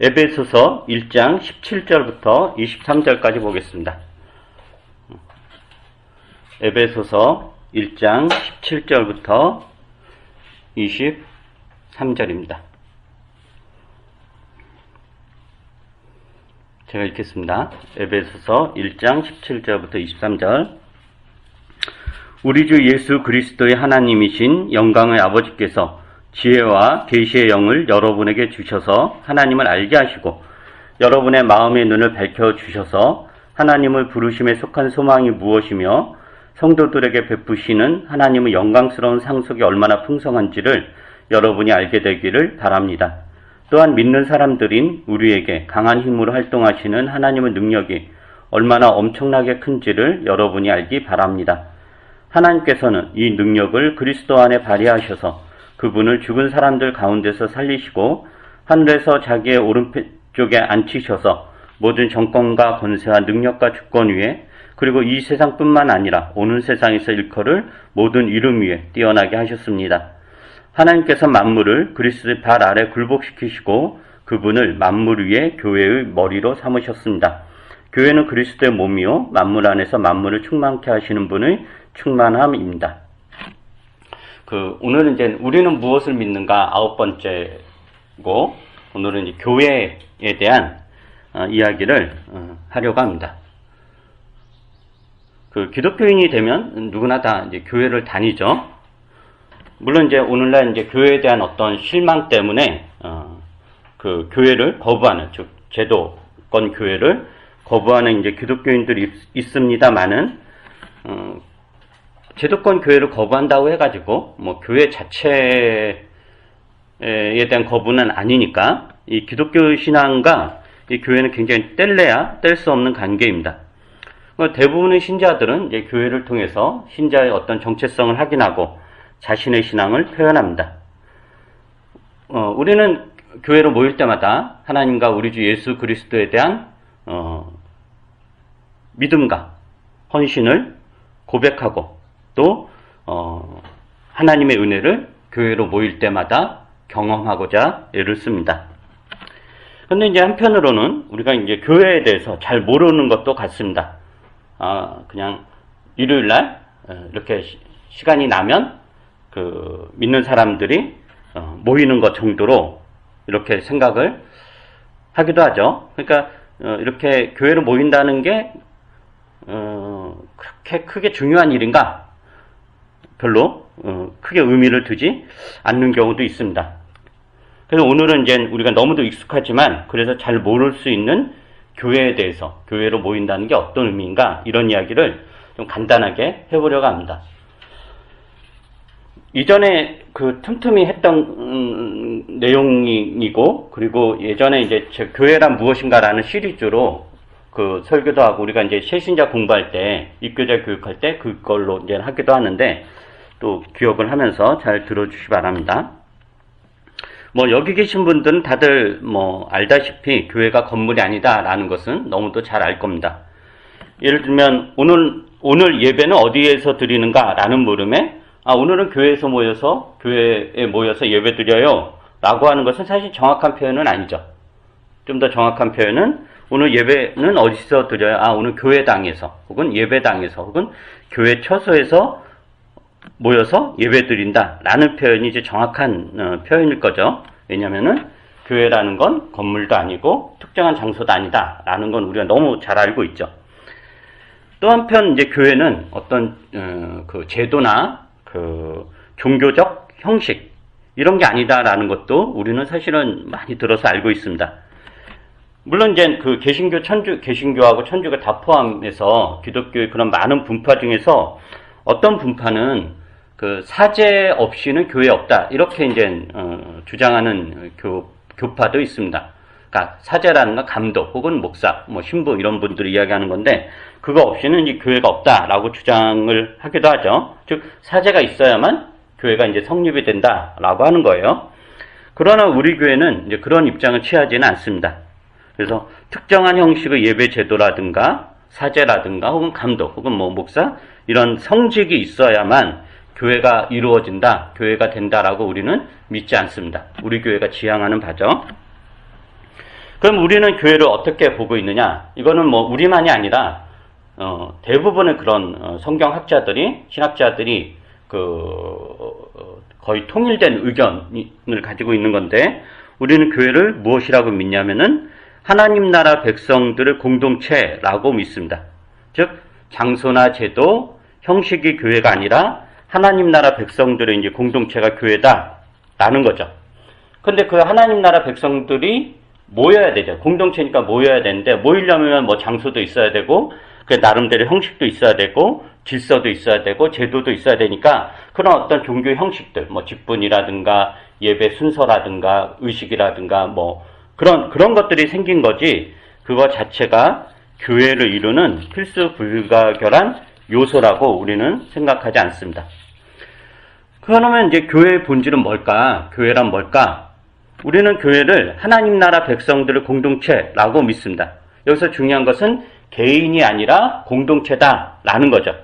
에베소서 1장 17절부터 23절까지 보겠습니다. 에베소서 1장 17절부터 23절입니다. 제가 읽겠습니다. 에베소서 1장 17절부터 23절. 우리 주 예수 그리스도의 하나님이신 영광의 아버지께서 지혜와 계시의 영을 여러분에게 주셔서 하나님을 알게 하시고 여러분의 마음의 눈을 밝혀주셔서 하나님을 부르심에 속한 소망이 무엇이며 성도들에게 베푸시는 하나님의 영광스러운 상속이 얼마나 풍성한지를 여러분이 알게 되기를 바랍니다. 또한 믿는 사람들인 우리에게 강한 힘으로 활동하시는 하나님의 능력이 얼마나 엄청나게 큰지를 여러분이 알기 바랍니다. 하나님께서는 이 능력을 그리스도 안에 발휘하셔서 그분을 죽은 사람들 가운데서 살리시고 하늘에서 자기의 오른쪽에 앉히셔서 모든 정권과 권세와 능력과 주권 위에 그리고 이 세상뿐만 아니라 오는 세상에서 일컬을 모든 이름 위에 뛰어나게 하셨습니다. 하나님께서 만물을 그리스도의 발 아래 굴복시키시고 그분을 만물 위에 교회의 머리로 삼으셨습니다. 교회는 그리스도의 몸이요 만물 안에서 만물을 충만케 하시는 분의 충만함입니다. 오늘은 이제 우리는 무엇을 믿는가 9번째고 오늘은 이제 교회에 대한 이야기를 하려고 합니다. 기독교인이 되면 누구나 다 이제 교회를 다니죠. 물론 이제 오늘날 이제 교회에 대한 어떤 실망 때문에 교회를 거부하는, 즉 제도권 교회를 거부하는 이제 기독교인들이 있습니다만은 제도권 교회를 거부한다고 해가지고 뭐 교회 자체에 대한 거부는 아니니까 이 기독교 신앙과 이 교회는 굉장히 뗄래야 뗄 수 없는 관계입니다. 대부분의 신자들은 이제 교회를 통해서 신자의 어떤 정체성을 확인하고 자신의 신앙을 표현합니다. 우리는 교회로 모일 때마다 하나님과 우리 주 예수 그리스도에 대한 믿음과 헌신을 고백하고 또 하나님의 은혜를 교회로 모일 때마다 경험하고자 애를 씁니다. 그런데 이제 한편으로는 우리가 이제 교회에 대해서 잘 모르는 것도 같습니다. 그냥 일요일날 이렇게 시간이 나면 믿는 사람들이 모이는 것 정도로 이렇게 생각을 하기도 하죠. 그러니까 이렇게 교회로 모인다는 게 그렇게 크게 중요한 일인가? 별로 크게 의미를 두지 않는 경우도 있습니다. 그래서 오늘은 이제 우리가 너무도 익숙하지만 그래서 잘 모를 수 있는 교회에 대해서 교회로 모인다는 게 어떤 의미인가 이런 이야기를 좀 간단하게 해보려고 합니다. 이전에 틈틈이 했던 내용이고 그리고 예전에 이제 교회란 무엇인가라는 시리즈로 설교도 하고 우리가 이제 새신자 공부할 때 입교자 교육할 때 그걸로 이제 하기도 하는데 또 기억을 하면서 잘 들어주시기 바랍니다. 여기 계신 분들은 다들 알다시피 교회가 건물이 아니다라는 것은 너무도 잘 알 겁니다. 예를 들면 오늘 예배는 어디에서 드리는가라는 물음에 오늘은 교회에 모여서 예배 드려요 라고 하는 것은 사실 정확한 표현은 아니죠. 좀 더 정확한 표현은 오늘 예배는 어디서 드려요? 오늘 교회당에서 혹은 예배당에서 혹은 교회 처소에서 모여서 예배 드린다 라는 표현이 이제 정확한 표현일 거죠. 왜냐면은 교회라는 건 건물도 아니고 특정한 장소도 아니다 라는 건 우리가 너무 잘 알고 있죠. 또 한편 이제 교회는 어떤 제도나 종교적 형식 이런 게 아니다라는 것도 우리는 사실은 많이 들어서 알고 있습니다. 물론 이제 개신교하고 천주교 다 포함해서 기독교의 그런 많은 분파 중에서 어떤 분파는 사제 없이는 교회 없다 이렇게 이제 주장하는 교파도 있습니다. 그러니까 사제라는 건 감독 혹은 목사, 신부 이런 분들이 이야기하는 건데 그거 없이는 이제 교회가 없다라고 주장을 하기도 하죠. 즉 사제가 있어야만 교회가 이제 성립이 된다라고 하는 거예요. 그러나 우리 교회는 이제 그런 입장을 취하지는 않습니다. 그래서 특정한 형식의 예배 제도라든가 사제라든가 혹은 감독 혹은 목사 이런 성직이 있어야만 교회가 이루어진다, 교회가 된다라고 우리는 믿지 않습니다. 우리 교회가 지향하는 바죠. 그럼 우리는 교회를 어떻게 보고 있느냐? 이거는 뭐 우리만이 아니라 대부분의 그런 성경학자들이, 신학자들이 거의 통일된 의견을 가지고 있는 건데, 우리는 교회를 무엇이라고 믿냐면은 하나님 나라 백성들의 공동체라고 믿습니다. 즉 장소나 제도, 형식이 교회가 아니라 하나님 나라 백성들의 이제 공동체가 교회다라는 거죠. 근데 그 하나님 나라 백성들이 모여야 되죠. 공동체니까 모여야 되는데, 모이려면 뭐 장소도 있어야 되고, 그 나름대로 형식도 있어야 되고, 질서도 있어야 되고, 제도도 있어야 되니까, 그런 어떤 종교 형식들, 뭐 직분이라든가, 예배 순서라든가, 의식이라든가, 뭐, 그런 것들이 생긴 거지, 그거 자체가 교회를 이루는 필수 불가결한 요소라고 우리는 생각하지 않습니다. 그러면 이제 교회의 본질은 뭘까? 교회란 뭘까? 우리는 교회를 하나님 나라 백성들의 공동체라고 믿습니다. 여기서 중요한 것은 개인이 아니라 공동체다라는 거죠.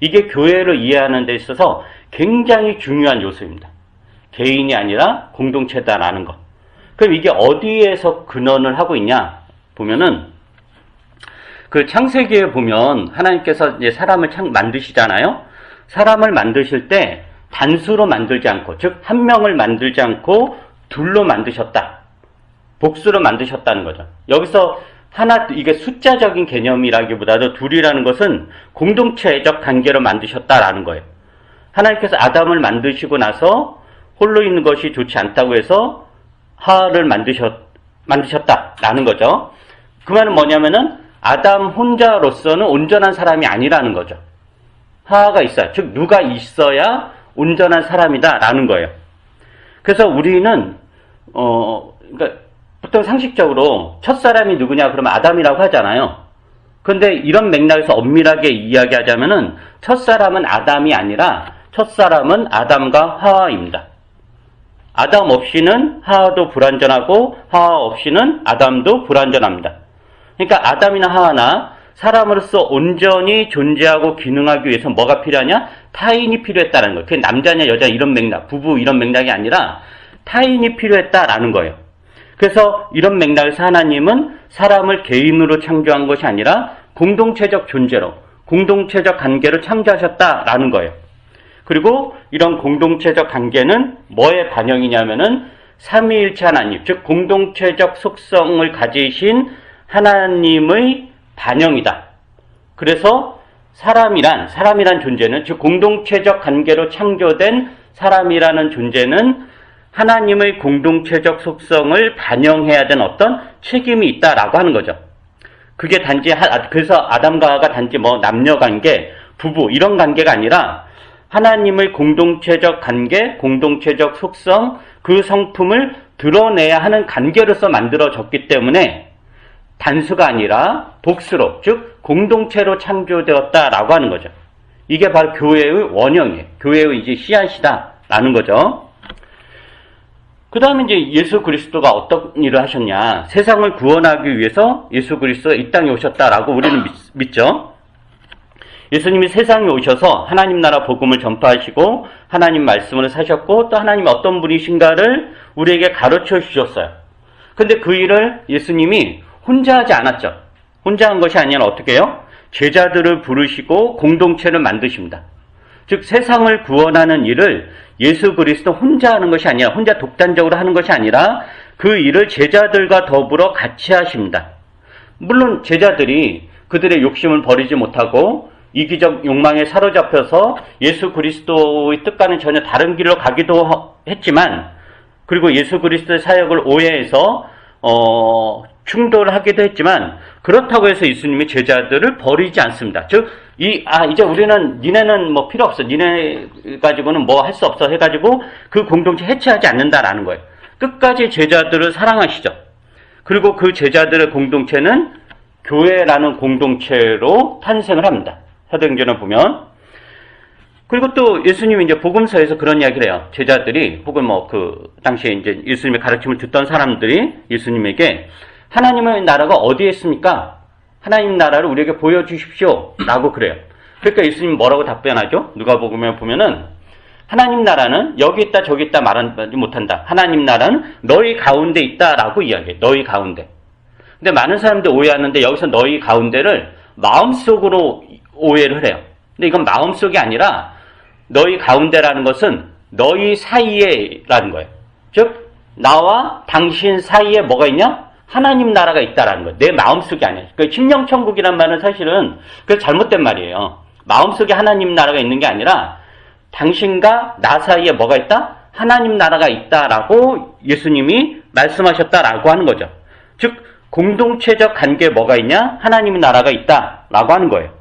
이게 교회를 이해하는 데 있어서 굉장히 중요한 요소입니다. 개인이 아니라 공동체다라는 것. 그럼 이게 어디에서 근원을 하고 있냐? 보면은 그 창세기에 보면 하나님께서 이제 사람을 만드시잖아요. 사람을 만드실 때 단수로 만들지 않고, 즉 한 명을 만들지 않고 둘로 만드셨다. 복수로 만드셨다는 거죠. 여기서 이게 숫자적인 개념이라기보다도 둘이라는 것은 공동체적 관계로 만드셨다라는 거예요. 하나님께서 아담을 만드시고 나서 홀로 있는 것이 좋지 않다고 해서 하와를 만드셨다라는 거죠. 그 말은 뭐냐면은 아담 혼자로서는 온전한 사람이 아니라는 거죠. 하와가 있어야, 즉 누가 있어야 온전한 사람이다라는 거예요. 그래서 우리는 그러니까 보통 상식적으로 첫사람이 누구냐 그러면 아담이라고 하잖아요. 그런데 이런 맥락에서 엄밀하게 이야기하자면은 첫사람은 아담이 아니라 첫사람은 아담과 하와입니다. 아담 없이는 하와도 불완전하고 하와 없이는 아담도 불완전합니다. 그러니까 아담이나 하와나 사람으로서 온전히 존재하고 기능하기 위해서 뭐가 필요하냐? 타인이 필요했다는 거예요. 그게 남자냐 여자 이런 맥락, 부부 이런 맥락이 아니라 타인이 필요했다라는 거예요. 그래서 이런 맥락에서 하나님은 사람을 개인으로 창조한 것이 아니라 공동체적 존재로, 공동체적 관계로 창조하셨다라는 거예요. 그리고 이런 공동체적 관계는 뭐의 반영이냐면은 삼위일체 하나님, 즉 공동체적 속성을 가지신 하나님의 반영이다. 그래서 사람이란 존재는, 즉 공동체적 관계로 창조된 사람이라는 존재는 하나님의 공동체적 속성을 반영해야 되는 어떤 책임이 있다라고 하는 거죠. 그게 단지 그래서 아담과 하와가 단지 뭐 남녀 관계, 부부 이런 관계가 아니라 하나님의 공동체적 관계, 공동체적 속성, 그 성품을 드러내야 하는 관계로서 만들어졌기 때문에 단수가 아니라 복수로, 즉 공동체로 창조되었다라고 하는 거죠. 이게 바로 교회의 원형이에요. 교회의 이제 씨앗이다라는 거죠. 그 다음에 이제 예수 그리스도가 어떤 일을 하셨냐. 세상을 구원하기 위해서 예수 그리스도가 이 땅에 오셨다라고 우리는 믿죠. 예수님이 세상에 오셔서 하나님 나라 복음을 전파하시고 하나님 말씀을 사셨고 또 하나님이 어떤 분이신가를 우리에게 가르쳐 주셨어요. 근데 그 일을 예수님이 혼자 하지 않았죠. 혼자 한 것이 아니라 어떻게 해요? 제자들을 부르시고 공동체를 만드십니다. 즉 세상을 구원하는 일을 예수 그리스도 혼자 하는 것이 아니라, 혼자 독단적으로 하는 것이 아니라 그 일을 제자들과 더불어 같이 하십니다. 물론 제자들이 그들의 욕심을 버리지 못하고 이기적 욕망에 사로잡혀서 예수 그리스도의 뜻과는 전혀 다른 길로 가기도 했지만, 그리고 예수 그리스도의 사역을 오해해서 충돌하기도 했지만, 그렇다고 해서 예수님이 제자들을 버리지 않습니다. 즉, 이제 우리는 니네는 뭐 필요 없어. 니네 가지고는 뭐 할 수 없어 해가지고 그 공동체 해체하지 않는다라는 거예요. 끝까지 제자들을 사랑하시죠. 그리고 그 제자들의 공동체는 교회라는 공동체로 탄생을 합니다. 사도행전을 보면. 그리고 또 예수님이 이제 복음서에서 그런 이야기를 해요. 제자들이, 혹은 뭐 당시에 이제 예수님의 가르침을 듣던 사람들이 예수님에게 하나님의 나라가 어디에 있습니까? 하나님 나라를 우리에게 보여주십시오. 라고 그래요. 그러니까 예수님이 뭐라고 답변하죠? 누가복음에 보면은 하나님 나라는 여기 있다 저기 있다 말하지 못한다. 하나님 나라는 너희 가운데 있다라고 이야기해요. 너희 가운데. 근데 많은 사람들이 오해하는데 여기서 너희 가운데를 마음속으로 오해를 해요. 근데 이건 마음속이 아니라 너희 가운데라는 것은 너희 사이에라는 거예요. 즉 나와 당신 사이에 뭐가 있냐? 하나님 나라가 있다라는 거예요. 내 마음속이 아니에요. 그 심령천국이란 말은 사실은 그 잘못된 말이에요. 마음속에 하나님 나라가 있는 게 아니라 당신과 나 사이에 뭐가 있다? 하나님 나라가 있다라고 예수님이 말씀하셨다라고 하는 거죠. 즉 공동체적 관계에 뭐가 있냐? 하나님의 나라가 있다라고 하는 거예요.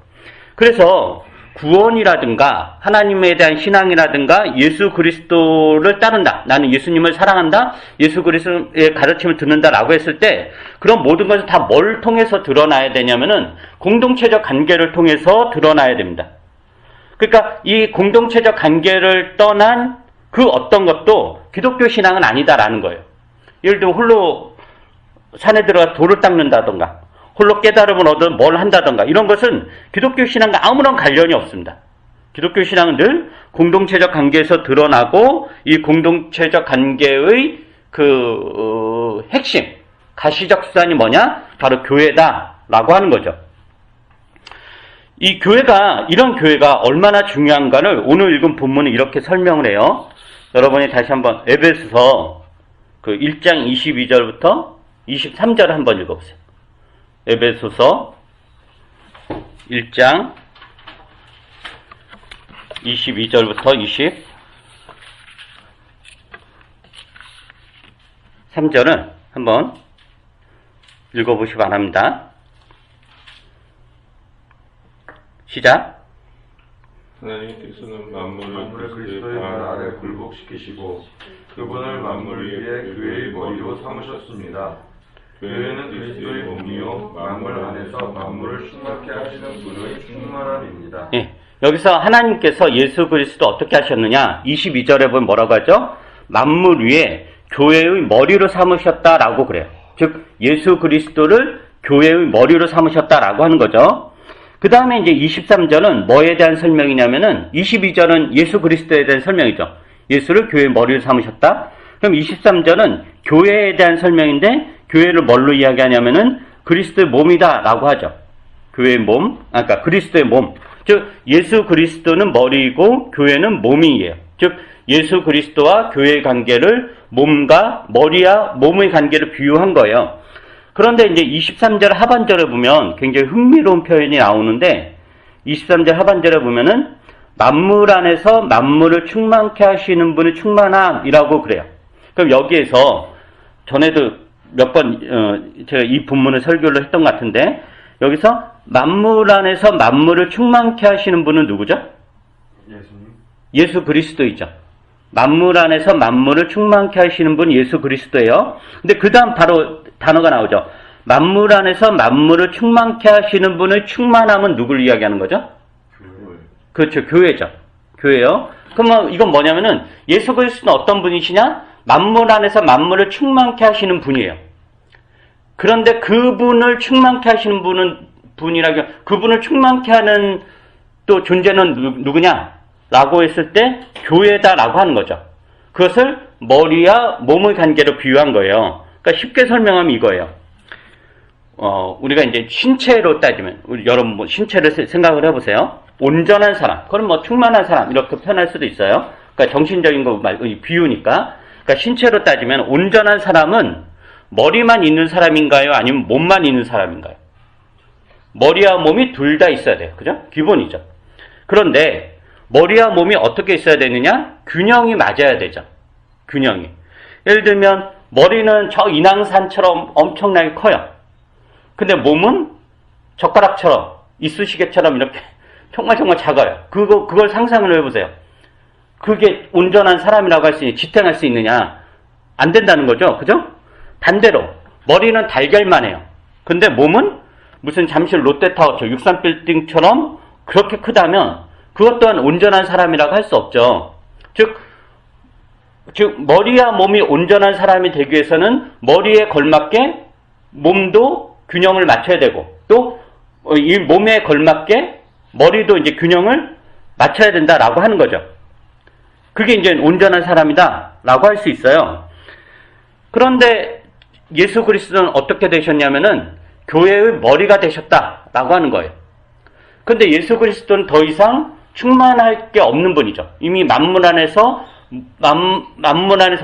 그래서 구원이라든가 하나님에 대한 신앙이라든가 예수 그리스도를 따른다. 나는 예수님을 사랑한다. 예수 그리스도의 가르침을 듣는다라고 했을 때 그런 모든 것은 다 뭘 통해서 드러나야 되냐면은 공동체적 관계를 통해서 드러나야 됩니다. 그러니까 이 공동체적 관계를 떠난 그 어떤 것도 기독교 신앙은 아니다라는 거예요. 예를 들면 홀로 산에 들어가 돌을 닦는다던가 홀로 깨달음을 얻어 뭘 한다던가 이런 것은 기독교 신앙과 아무런 관련이 없습니다. 기독교 신앙은 늘 공동체적 관계에서 드러나고 이 공동체적 관계의 핵심, 가시적 수단이 뭐냐? 바로 교회다라고 하는 거죠. 이 교회가, 이런 교회가 얼마나 중요한가를 오늘 읽은 본문은 이렇게 설명을 해요. 여러분이 다시 한번 에베소서 1장 22절부터 23절을 한번 읽어보세요. 에베소서 1장 22절부터 23절을 한번 읽어보시기 바랍니다. 시작. 하나님께서는 만물을 그리스도의 발 아래 굴복시키시고 그분을 만물 위에 교회의 머리로 삼으셨습니다. 교회는 그리스도의 몸이요 만물 안에서 만물을 충만케 하시는 분의 충만함입니다. 예, 여기서 하나님께서 예수 그리스도 어떻게 하셨느냐? 22절에 보면 뭐라고 하죠? 만물 위에 교회의 머리로 삼으셨다라고 그래요. 즉 예수 그리스도를 교회의 머리로 삼으셨다라고 하는 거죠. 그 다음에 이제 23절은 뭐에 대한 설명이냐면은 22절은 예수 그리스도에 대한 설명이죠. 예수를 교회의 머리로 삼으셨다. 그럼 23절은 교회에 대한 설명인데 교회를 뭘로 이야기하냐면은 그리스도의 몸이다라고 하죠. 교회의 몸, 그러니까 그리스도의 몸. 즉 예수 그리스도는 머리이고 교회는 몸이에요. 즉 예수 그리스도와 교회의 관계를 몸과 머리와 몸의 관계를 비유한 거예요. 그런데 이제 23절 하반절에 보면 굉장히 흥미로운 표현이 나오는데 23절 하반절에 보면은 만물 안에서 만물을 충만케 하시는 분의 충만함이라고 그래요. 그럼 여기에서 전에도 몇 번 제가 이 본문을 설교를 했던 것 같은데 여기서 만물 안에서 만물을 충만케 하시는 분은 누구죠? 예수님. 예수 그리스도이죠. 만물 안에서 만물을 충만케 하시는 분이 예수 그리스도예요. 근데 그 다음 바로 단어가 나오죠. 만물 안에서 만물을 충만케 하시는 분의 충만함은 누굴 이야기하는 거죠? 교회. 그렇죠. 교회죠. 교회요. 그러면 이건 뭐냐면은 예수 그리스도는 어떤 분이시냐? 만물 안에서 만물을 충만케 하시는 분이에요. 그런데 그분을 충만케 하시는 그분을 충만케 하는 또 존재는 누구냐? 라고 했을 때 교회다라고 하는 거죠. 그것을 머리와 몸의 관계로 비유한 거예요. 그러니까 쉽게 설명하면 이거예요. 우리가 이제 신체로 따지면, 여러분 뭐 신체를 생각을 해보세요. 온전한 사람, 그건 뭐 충만한 사람, 이렇게 표현할 수도 있어요. 그러니까 정신적인 거 말고 비유니까. 그러니까 신체로 따지면 온전한 사람은 머리만 있는 사람인가요? 아니면 몸만 있는 사람인가요? 머리와 몸이 둘 다 있어야 돼요. 그죠? 기본이죠. 그런데 머리와 몸이 어떻게 있어야 되느냐? 균형이 맞아야 되죠. 균형이. 예를 들면 머리는 저 인왕산처럼 엄청나게 커요. 근데 몸은 젓가락처럼 이쑤시개처럼 이렇게 정말 작아요. 그걸 상상을 해보세요. 그게 온전한 사람이라고 할 수 있는, 지탱할 수 있느냐? 안 된다는 거죠. 그죠? 반대로 머리는 달걀만 해요. 근데 몸은 무슨 잠실 롯데타워, 저 63빌딩처럼 그렇게 크다면 그것 또한 온전한 사람이라고 할 수 없죠. 즉 머리와 몸이 온전한 사람이 되기 위해서는 머리에 걸맞게 몸도 균형을 맞춰야 되고 또 이 몸에 걸맞게 머리도 이제 균형을 맞춰야 된다라고 하는 거죠. 그게 이제 온전한 사람이다라고 할 수 있어요. 그런데 예수 그리스도는 어떻게 되셨냐면은 교회의 머리가 되셨다라고 하는 거예요. 근데 예수 그리스도는 더 이상 충만할 게 없는 분이죠. 이미 만물 안에서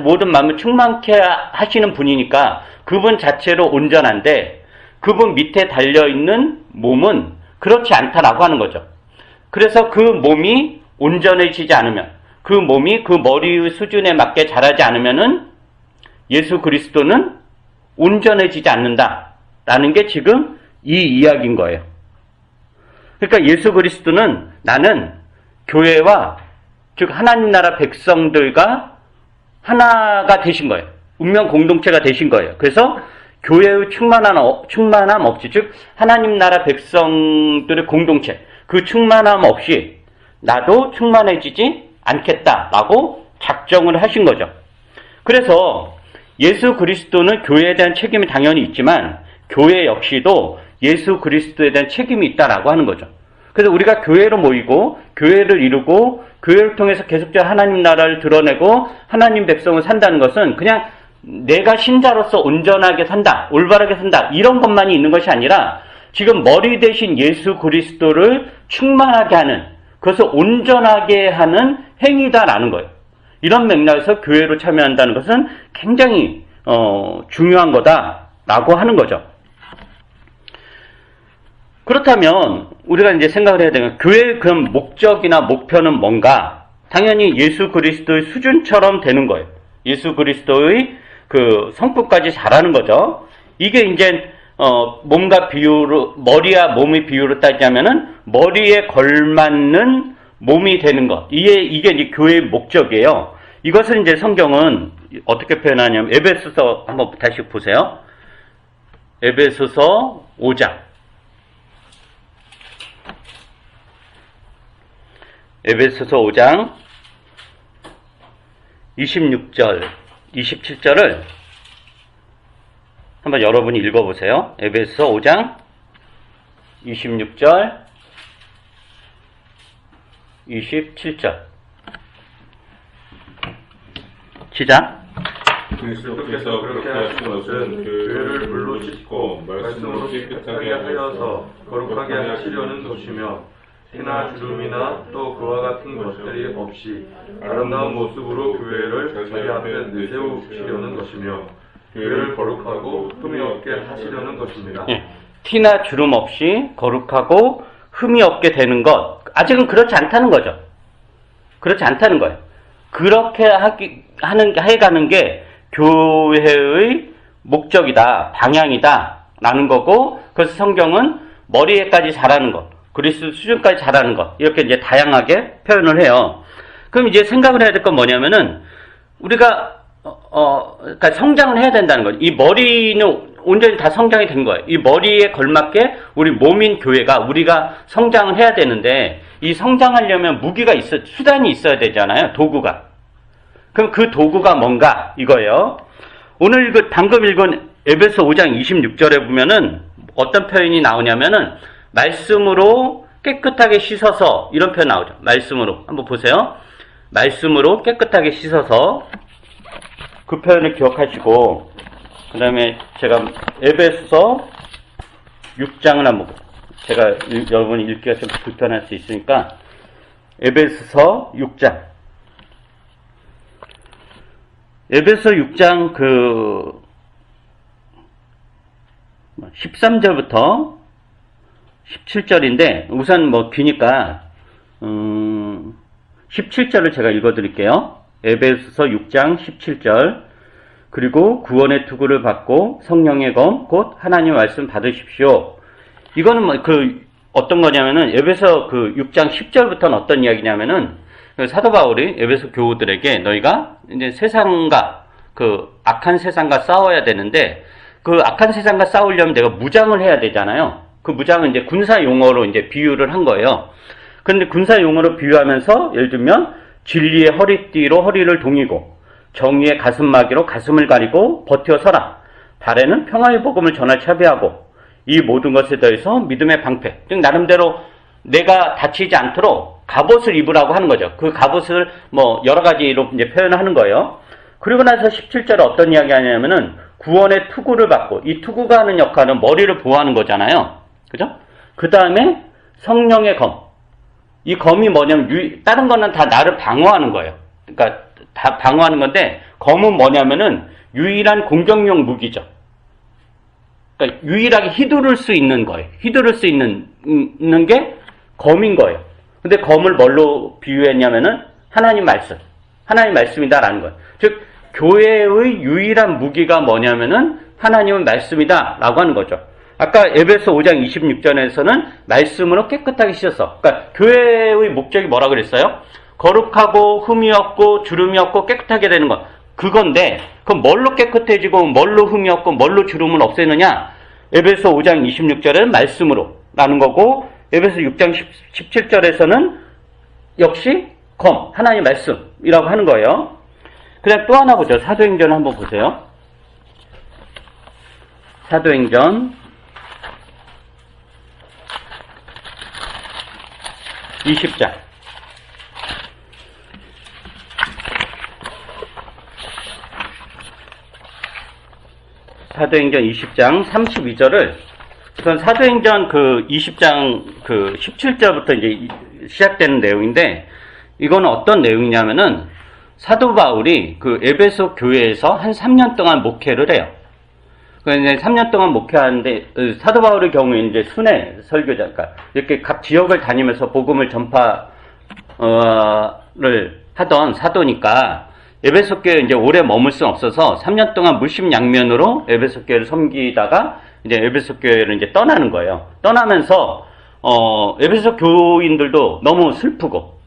모든 만물 충만케 하시는 분이니까 그분 자체로 온전한데 그분 밑에 달려있는 몸은 그렇지 않다라고 하는 거죠. 그래서 그 몸이 온전해지지 않으면, 그 몸이 그 머리의 수준에 맞게 자라지 않으면은 예수 그리스도는 온전해지지 않는다라는 게 지금 이 이야기인 거예요. 그러니까 예수 그리스도는 나는 교회와 즉 하나님 나라 백성들과 하나가 되신 거예요. 운명 공동체가 되신 거예요. 그래서 교회의 충만함 없이, 즉 하나님 나라 백성들의 공동체, 그 충만함 없이 나도 충만해지지 않겠다라고 작정을 하신 거죠. 그래서 예수 그리스도는 교회에 대한 책임이 당연히 있지만 교회 역시도 예수 그리스도에 대한 책임이 있다라고 하는 거죠. 그래서 우리가 교회로 모이고 교회를 이루고 교회를 통해서 계속적으로 하나님 나라를 드러내고 하나님 백성을 산다는 것은 그냥 내가 신자로서 온전하게 산다, 올바르게 산다 이런 것만이 있는 것이 아니라 지금 머리 대신 예수 그리스도를 충만하게 하는, 그것을 온전하게 하는 행위다라는 거예요. 이런 맥락에서 교회로 참여한다는 것은 굉장히 중요한 거다라고 하는 거죠. 그렇다면 우리가 이제 생각을 해야 되는 교회의 그런 목적이나 목표는 뭔가? 당연히 예수 그리스도의 수준처럼 되는 거예요. 예수 그리스도의 그 성품까지 잘하는 거죠. 이게 이제 몸과 비유로, 머리와 몸의 비유로 따지자면은 머리에 걸맞는 몸이 되는 것. 이게 이제 교회의 목적이에요. 이것을 이제 성경은 어떻게 표현하냐면 에베소서 한번 다시 보세요. 에베소서 5장. 에베소서 5장 26절, 27절을 한번 여러분이 읽어보세요. 에베소서 5장 26절, 27절. 시작. 그리스도께서 그렇게 하신 것은 교회를 물로 씻고 말씀으로 깨끗하게 하여서 거룩하게 하시려는 것이며 티나 주름이나 또 그와 같은 것들이 없이 아름다운 모습으로 교회를 자기 앞에 내세우시려는 것이며 교회를 거룩하고 흠이 없게 하시려는 것입니다. 예, 티나 주름 없이 거룩하고 흠이 없게 되는 것, 아직은 그렇지 않다는 거죠. 그렇지 않다는 거예요. 그렇게 해가는 게 교회의 목적이다, 방향이다 라는 거고, 그래서 성경은 머리에까지 자라는 것, 그리스도 수준까지 자라는 것, 이렇게 이제 다양하게 표현을 해요. 그럼 이제 생각을 해야 될 건 뭐냐면은 우리가 그러니까 성장을 해야 된다는 거예요. 이 머리는 온전히 다 성장이 된 거예요. 이 머리에 걸맞게 우리 몸인 교회가 우리가 성장을 해야 되는데, 이 성장하려면 무기가 수단이 있어야 되잖아요. 도구가. 그럼 그 도구가 뭔가 이거예요. 오늘 방금 읽은 에베소 5장 26절에 보면은 어떤 표현이 나오냐면은 말씀으로 깨끗하게 씻어서, 이런 표현 나오죠. 말씀으로. 한번 보세요. 말씀으로 깨끗하게 씻어서, 그 표현을 기억하시고, 그 다음에 제가 에베소서 6장을 한번, 제가 여러분이 읽기가 좀 불편할 수 있으니까 에베소서 6장. 에베소 6장 13절부터 17절인데 우선 기니까 17절을 제가 읽어드릴게요. 에베소서 6장 17절. 그리고 구원의 투구를 받고 성령의 검 곧 하나님의 말씀 받으십시오. 이거는 어떤 거냐면은 에베소 6장 10절부터는 어떤 이야기냐면은 사도 바울이 에베소 교우들에게 너희가 이제 세상과 악한 세상과 싸워야 되는데, 그 악한 세상과 싸우려면 내가 무장을 해야 되잖아요. 그 무장은 이제 군사 용어로 이제 비유를 한 거예요. 그런데 군사 용어로 비유하면서 예를 들면 진리의 허리띠로 허리를 동이고 정의의 가슴막이로 가슴을 가리고 버텨 서라. 발에는 평화의 복음을 전할 차비하고 이 모든 것에 더해서 믿음의 방패. 즉 나름대로 내가 다치지 않도록 갑옷을 입으라고 하는 거죠. 그 갑옷을 여러 가지로 이제 표현하는 거예요. 그리고 나서 17절에 어떤 이야기 하냐면은 구원의 투구를 받고, 이 투구가 하는 역할은 머리를 보호하는 거잖아요. 그죠? 그 다음에 성령의 검. 이 검이 뭐냐면, 다른 거는 다 나를 방어하는 거예요. 그러니까 다 방어하는 건데, 검은 뭐냐면은 유일한 공격용 무기죠. 그러니까 유일하게 휘두를 수 있는 거예요. 휘두를 수 있는 게 검인 거예요. 근데 검을 뭘로 비유했냐면은 하나님 말씀. 하나님 말씀이다라는 거예요. 즉, 교회의 유일한 무기가 뭐냐면은 하나님은 말씀이다라고 하는 거죠. 아까 에베소 5장 26절에서는 말씀으로 깨끗하게 씻었어. 그러니까 교회의 목적이 뭐라 그랬어요? 거룩하고 흠이 없고 주름이 없고 깨끗하게 되는 것. 그건데 그럼 뭘로 깨끗해지고 뭘로 흠이 없고 뭘로 주름을 없애느냐? 에베소 5장 26절에는 말씀으로 라는 거고, 에베소 6장 17절에서는 역시 검, 하나님의 말씀이라고 하는 거예요. 그다음 또 하나 보죠. 사도행전 한번 보세요. 사도행전 20장. 사도행전 20장 32절을, 우선 사도행전 그 20장 그 17절부터 이제 시작되는 내용인데, 이거는 어떤 내용이냐면은 사도 바울이 그 에베소 교회에서 한 3년 동안 목회를 해요. 그러니까 이제 3년 동안 목회하는데, 사도 바울의 경우에 이제 순회 설교자, 그러니까 이렇게 각 지역을 다니면서 복음을 전파를 하던 사도니까 에베소 교회에 이제 오래 머물 수는 없어서 3년 동안 물심양면으로 에베소 교회를 섬기다가 이제 에베소 교회를 이제 떠나는 거예요. 떠나면서 에베소 교인들도 너무 슬프고,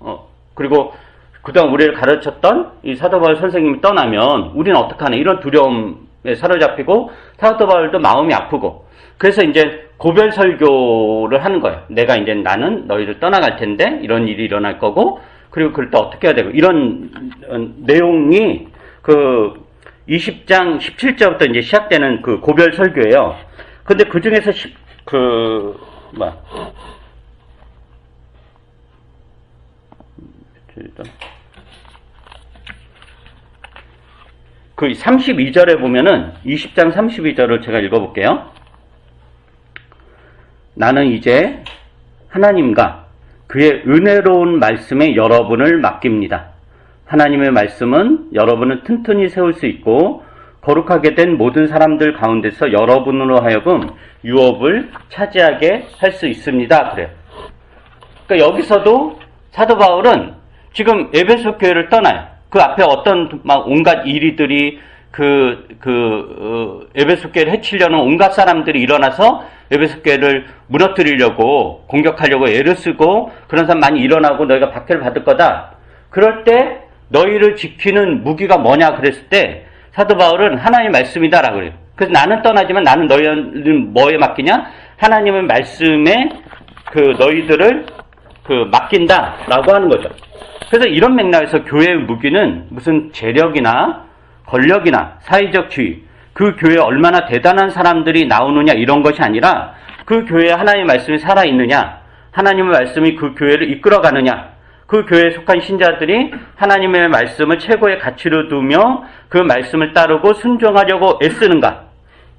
그리고 그동안 우리를 가르쳤던 이 사도 바울 선생님이 떠나면 우리는 어떡하나 이런 두려움에 사로잡히고 사도 바울도 마음이 아프고, 그래서 이제 고별 설교를 하는 거예요. 내가 이제 나는 너희를 떠나갈 텐데 이런 일이 일어날 거고, 그리고 그럴 때 어떻게 해야 되고, 이런 내용이 그 20장 17절부터 이제 시작되는 그 고별 설교예요. 근데 그 중에서 그 32절에 보면은 20장 32절을 제가 읽어볼게요. 나는 이제 하나님과 그의 은혜로운 말씀에 여러분을 맡깁니다. 하나님의 말씀은 여러분을 튼튼히 세울 수 있고 거룩하게 된 모든 사람들 가운데서 여러분으로 하여금 유업을 차지하게 할 수 있습니다. 그래요. 그러니까 여기서도 사도 바울은 지금 에베소 교회를 떠나요. 그 앞에 어떤 막 온갖 이리들이 에베소 교회를 해치려는 온갖 사람들이 일어나서 에베소 교회를 무너뜨리려고 공격하려고 애를 쓰고 그런 사람 많이 일어나고 너희가 박해를 받을 거다. 그럴 때 너희를 지키는 무기가 뭐냐 그랬을 때 사도 바울은 하나님의 말씀이다라고 그래요. 그래서 나는 떠나지만 나는 너희는 뭐에 맡기냐? 하나님의 말씀에 너희들을 맡긴다라고 하는 거죠. 그래서 이런 맥락에서 교회의 무기는 무슨 재력이나 권력이나 사회적 지위, 그 교회에 얼마나 대단한 사람들이 나오느냐 이런 것이 아니라 그 교회에 하나님의 말씀이 살아있느냐, 하나님의 말씀이 그 교회를 이끌어가느냐, 그 교회에 속한 신자들이 하나님의 말씀을 최고의 가치로 두며 그 말씀을 따르고 순종하려고 애쓰는가.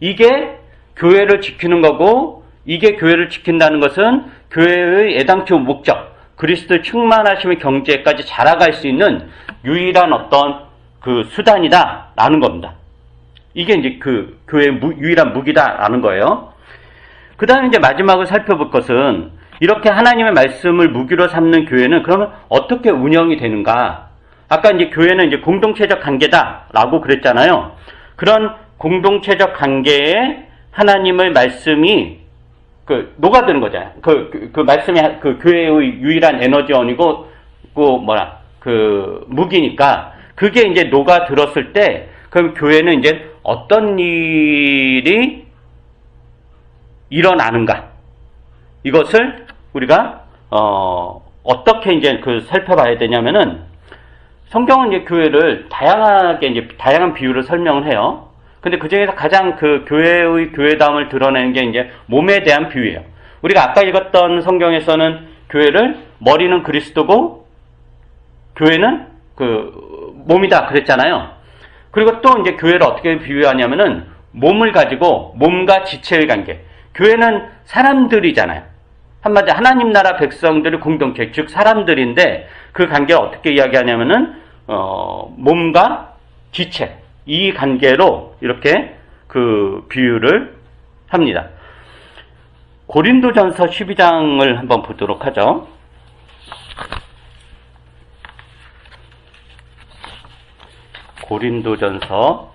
이게 교회를 지키는 거고, 이게 교회를 지킨다는 것은 교회의 애당초 목적, 그리스도 충만하심의 경지에까지 자라갈 수 있는 유일한 어떤 수단이다라는 겁니다. 이게 이제 그 교회의 유일한 무기다라는 거예요. 그 다음에 이제 마지막으로 살펴볼 것은 이렇게 하나님의 말씀을 무기로 삼는 교회는 그러면 어떻게 운영이 되는가? 아까 이제 교회는 이제 공동체적 관계다라고 그랬잖아요. 그런 공동체적 관계에 하나님의 말씀이 녹아드는 거잖아요. 말씀이 교회의 유일한 에너지원이고, 무기니까, 그게 이제 녹아들었을 때, 그럼 교회는 이제 어떤 일이 일어나는가? 이것을 우리가, 어떻게 이제 살펴봐야 되냐면은, 성경은 이제 교회를 다양한 비유를 설명을 해요. 근데 그 중에서 가장 교회의 교회다움을 드러내는 게 이제 몸에 대한 비유예요. 우리가 아까 읽었던 성경에서는 교회를 머리는 그리스도고 교회는 몸이다 그랬잖아요. 그리고 또 이제 교회를 어떻게 비유하냐면은 몸을 가지고 몸과 지체의 관계. 교회는 사람들이잖아요. 한마디 하나님 나라 백성들의 공동체, 즉 사람들인데 그 관계를 어떻게 이야기하냐면은 몸과 지체 이 관계로 이렇게 그 비유를 합니다. 고린도전서 12장을 한번 보도록 하죠. 고린도전서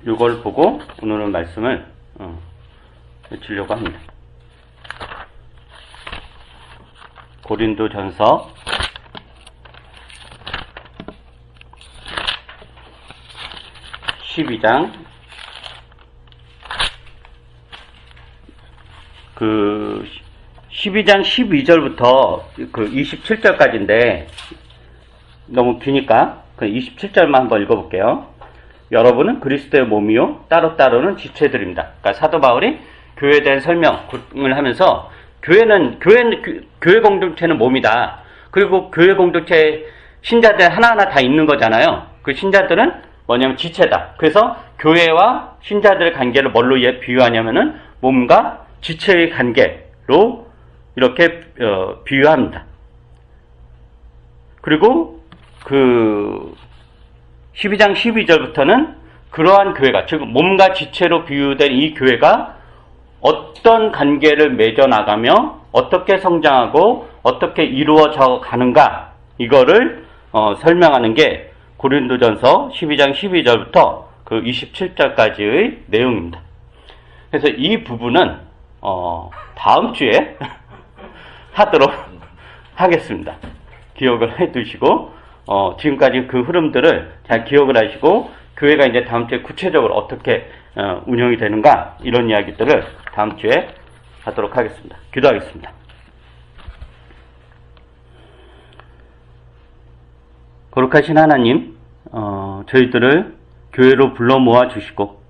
6월 보고 오늘은 말씀을 해주려고 합니다. 고린도전서 12장 그 12장 12절부터 그 27절까지인데 너무 기니까 그 27절만 한번 읽어볼게요. 여러분은 그리스도의 몸이요 따로따로는 지체들입니다. 그러니까 사도 바울이 교회에 대한 설명을 하면서 교회 공동체는 몸이다. 그리고 교회 공동체 신자들 하나하나 다 있는 거잖아요. 그 신자들은 뭐냐면 지체다. 그래서 교회와 신자들의 관계를 뭘로 비유하냐면은 몸과 지체의 관계로 이렇게 비유합니다. 그리고 그 12장 12절부터는 그러한 교회가, 즉 몸과 지체로 비유된 이 교회가 어떤 관계를 맺어나가며 어떻게 성장하고 어떻게 이루어져 가는가 이거를 설명하는 게 고린도전서 12장 12절부터 그 27절까지의 내용입니다. 그래서 이 부분은 다음 주에 하도록 하겠습니다. 기억을 해 두시고 지금까지 그 흐름들을 잘 기억을 하시고 교회가 이제 다음 주에 구체적으로 어떻게 운영이 되는가 이런 이야기들을 다음 주에 하도록 하겠습니다. 기도하겠습니다. 거룩하신 하나님, 저희들을 교회로 불러 모아 주시고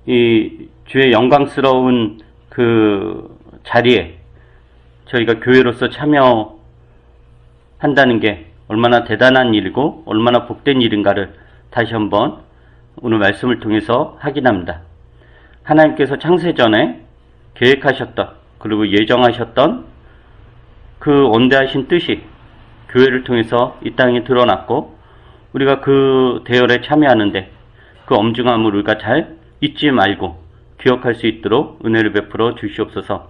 이 주의 영광스러운 그 자리에 저희가 교회로서 참여한다는 게 얼마나 대단한 일이고 얼마나 복된 일인가를 다시 한번 오늘 말씀을 통해서 확인합니다. 하나님께서 창세전에 계획하셨던 그리고 예정하셨던 그 원대하신 뜻이 교회를 통해서 이 땅에 드러났고 우리가 그 대열에 참여하는데 그 엄중함을 우리가 잘 잊지 말고 기억할 수 있도록 은혜를 베풀어 주시옵소서.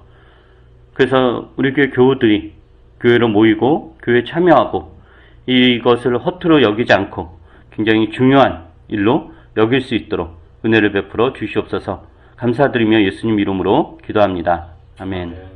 그래서 우리 교회 교우들이 교회로 모이고 교회에 참여하고 이것을 허투루 여기지 않고 굉장히 중요한 일로 여길 수 있도록 은혜를 베풀어 주시옵소서. 감사드리며 예수님 이름으로 기도합니다. 아멘.